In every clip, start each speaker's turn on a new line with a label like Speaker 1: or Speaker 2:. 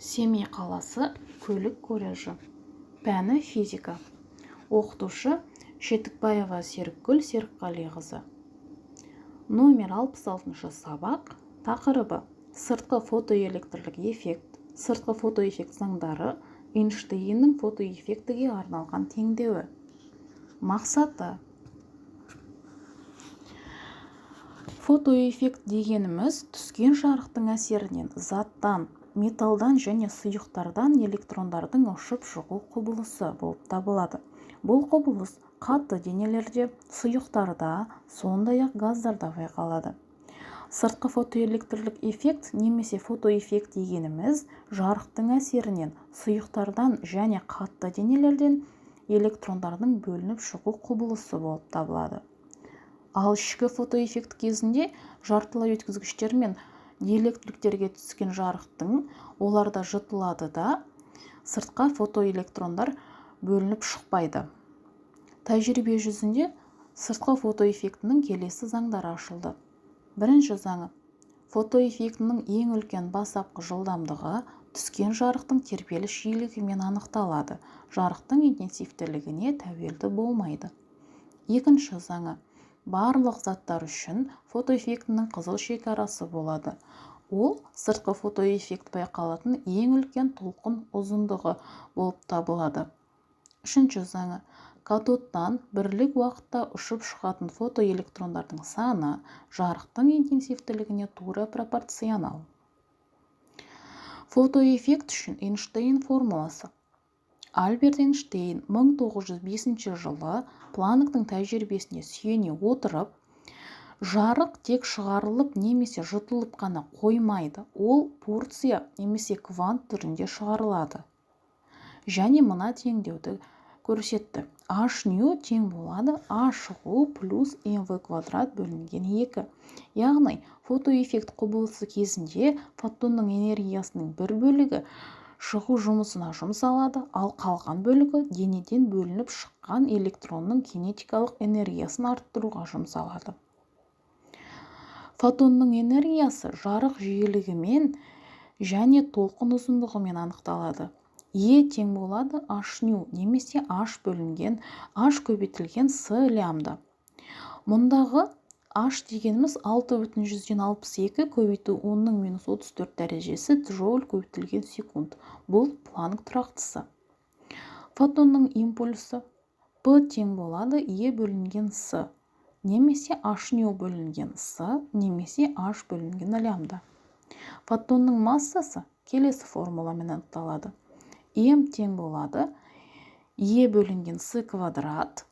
Speaker 1: Семей қаласы көлік колледжі. Пәні физика. Оқытушы Шетікбаева Серікгүл Серікқалиқызы. Номер 66 сабақ. Тақырыбы сыртқы фотоэлектрлік эффект. Сыртқы фотоэффект заңдары Эйнштейннің фотоэффектіге арналған теңдеуі. Мақсаты. Фотоэффект дегеніміз түскен жарықтың әсерінен заттан, металдан және сұйықтардан электрондардың ұшып шығу құбылысы болып табылады. Бұл құбылыс қатты денелерде, сұйықтарда, сондай-ақ газдарда байқалады. Сыртқы фотоэлектрлік эффект немесе фотоэффект дегеніміз жарықтың әсерінен сұйықтардан және қатты денелерден электрондардың бөлініп шығу құбылысы болып табылады. Ал ішкі фотоэффект кезінде жартылай өткізгіштер мен диэлектриктерге түскен жарықтың оларда жұтылады да сыртқа фотоэлектрондар бөлініп шықпайды. Тәжірибе жүзінде сыртқы фотоэффектінің келесі заңдары ашылды. Бірінші заңы. Фотоэффектінің ең үлкен бастапқы жылдамдығы түскен жарықтың тербеліс жиілігімен анықталады. Жарықтың интенсивтілігіне тәуелді болмайды. Екінші заңы. Барлық заттар үшін фотоэффектінің қызыл шекарасы болады. Ол сыртқы фотоэффект байқалатын ең үлкен толқын ұзындығы болып табылады. Үшінші заңы. Катодтан бірлік уақытта ұшып шығатын фотоэлектрондардың саны жарықтың интенсивтілігіне тура пропорционал. Фотоэффект үшін Эйнштейн формуласы. Альберт Эйнштейн 1905 жылы Планктың тәжірибесіне сүйене отырып, жарық тек шығарылып немесе жұтылып қана қоймайды, ол порция немесе квант түрінде шығарылады. Және мына теңдеуді көрсетті. H-nu тең болады A шығу плюс mv квадрат бөлінген 2. Яғни фотоэффект құбылысы кезінде фотонның энергиясының бір бөлігі шығу жұмысына жұмсалады, ал қалған бөлігі денеден бөлініп шыққан электронның кинетикалық энергиясын арттыруға жұмсалады. Фотонның энергиясы жарық жиілігімен және толқын ұзындығымен анықталады. E тең болады H-nu немесе H бөлінген H көбейтілген S лямбда. Мұндағы H дегеніміз 6,62 көбейту 10⁻34 дәрежесі джоуль көбейтілген секунд. Бұл Планк тұрақтысы. Фотонның импульсы P тең болады E бөлінген S немесе H-nu бөлінген S немесе H бөлінген лямбда. Фотонның массасы келесі формуламен анықталады. M тең болады E бөлінген S квадрат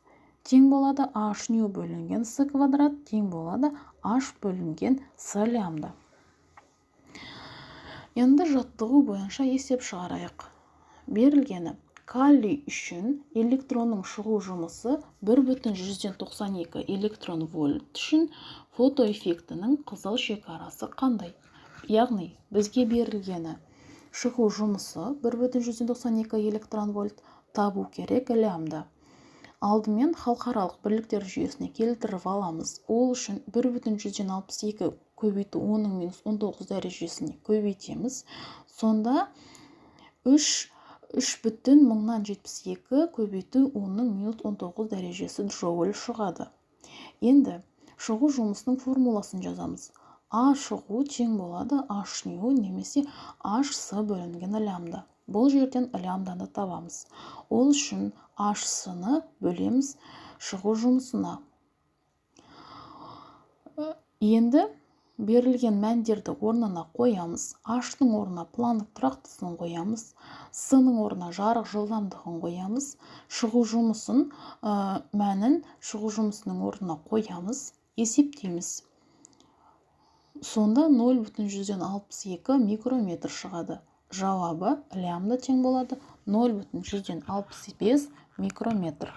Speaker 1: тең болады H-nu бөлінген S квадрат тең болады H бөлінген S лямбда. Енді жаттығу бойынша есеп шығарайық. Берілгені калий үшін электронның шығу жұмысы 1,192 электрон вольт үшін фотоэффектінің қызыл шекарасы қандай? Яғни бізге берілгені шығу жұмысы 1,192 электрон вольт, табу керек лямбда. Алдымен халықаралық бірліктер жүйесіне келтіріп аламыз. Ол үшін 1,162 көбейту 10⁻19 дәрежесіне көбейтеміз. Сонда 3,72 көбейту 10⁻19 дәрежесі джоуль шығады. Енді шығу жұмысының формуласын жазамыз. A шығу тең болады H-nu немесе H-s бөлінген лямбда. Бұл жерден лямбданы табамыз. Ол үшін H-ны бөлеміз шығу жұмысына. Енді берілген мәндерді орнына қоямыз. H-ның орнына Планк тұрақтысын қоямыз. S-ның орнына жарық жылдамдығын қоямыз. Шығу жұмысын мәнін шығу жұмысының орнына қоямыз. Есептейміз. Сонда 0,162 микрометр шығады. Жауабы лямбда тең болады 0,165 микрометр.